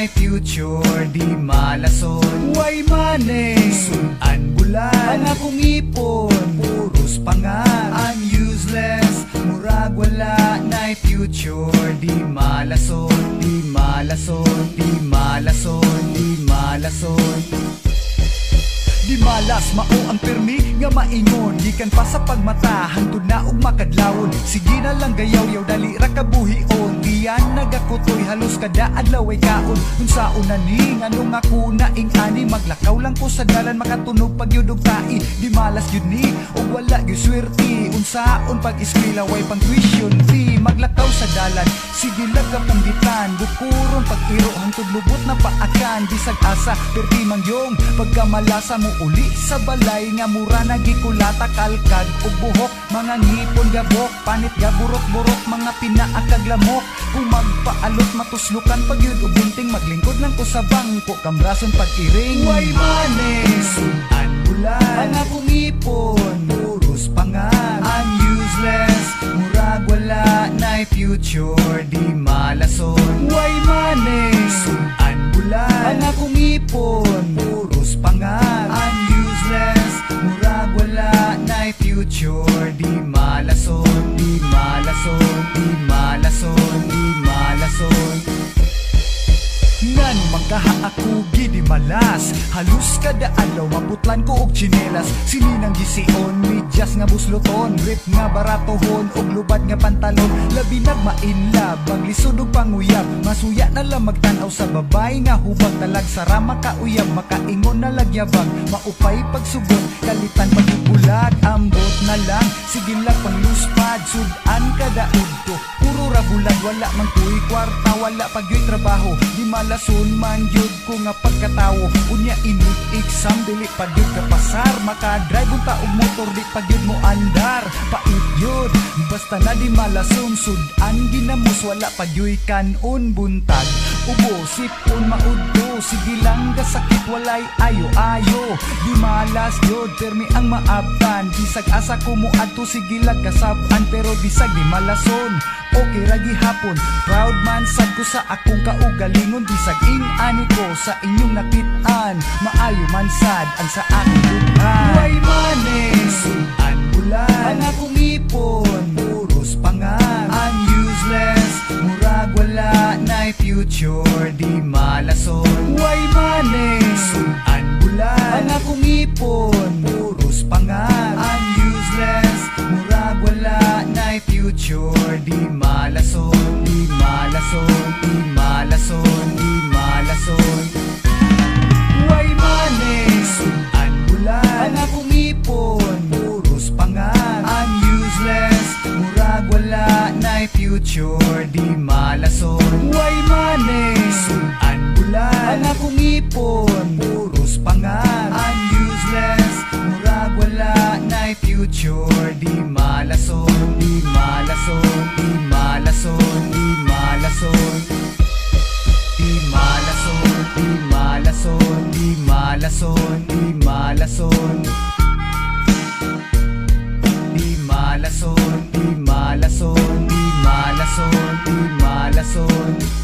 nay future, di malason. Why money, sudan bulan, ang akong ipon, puros pangan. I'm useless, murag wala, nay future, di malason, di malason, di malason, di malason. Di malas mao ang permi nga maingon, gikan pa sa pagmata hangtod na og makadlawon. Sige na lang gayaw-yaw, dali ra kabuhion. Diyan nagakutoy halos kada adlaw ay kaon. Unsaon na ni nganong ako na ing-ani, maglakaw lang ko sa dalan makatunog pag yud og tai. Di malas yun ni og wala gyud swerte, unsaon pag eskwela way pang tuition fee. Maglakaw sa dalan, sige lang ka panggitan, bukuron pag-iro hangtod lubot na paakan. Bisag asa perti mangyong pagkamalasa mo uli sa balay nga mura na gikulata kalkag ug buhok. Mga ngipon gabok, panit gaburok-burok, mga pinaakag lamok. Kung magpaalot matuslukan pag yun ug bunting, maglingkod lang ko sa bangko kambrason pag-iring. Why money, sudan bulan, ang akong ipon, puros pangan. I'm useless, murag wala, nay future, di malason. Why money, sudan bulan, ang akong ipon, puros pangan. I'm useless, murag wala, nay future, di malason, di malason, di malason, di malason. Ngan mangkaha ako gidi malas, halus kada adlaw maputlan ko og tsinelas. Sininang gision, medyas nga busluton, rip nga baratohon og lubad nga pantalon. Labi nagmainlab, maglisod og panguyab, masuya na lang magtanaw sa babay nga hubag. Talag sara makauyab, makaingon na lagyabag, maupay pagsugod, kalitan pagbubulag. Ambot na lang, sige lang pangluspad, sudan kada udto, puro rabulag. Wala man kuy kwarta, wala pagyoy trabaho, di malason man yun ko nga pagkatawo. Unya init exam, dili pagyod ka pasar, makadrive unta og motor, di pagyod mo andar. Pait yun, basta na di malason, sudan ginamos, wala pagyoy kanon buntag. Ubo, sipon, maudto, sige lang gasakit, walay ayo-ayo. Di malas yun, permi ang maabtan, bisag asa ko mo adto, sige lang kasaban, pero bisag di malason. Okay ragi hapon, proud man sad ko sa akong kaugalingon. Bisag ing-ani ko sa inyong nakitaan, maayo man sad ang sa akong buhay. Why money, sudan bulan, ang akong ipon, puros pangan. I'm useless, murag wala, nay future, di malason. Why money, sudan bulan, ang akong ipon, puros pangan. I'm useless, murag wala, nay future, di malason, di malason, di malason, di malason. Why money, sudan bulan, ang akong ipon, puros pangan. I'm useless, murag wala, nay future, di malason. Why money, sudan bulan, ang akong ipon, puros pangan. I'm useless, murag wala, nay future, di malason, di malason, di malason, di malason. Di malason, di malason, di malason, di malason. Di malason, di malason, di malason, di malason.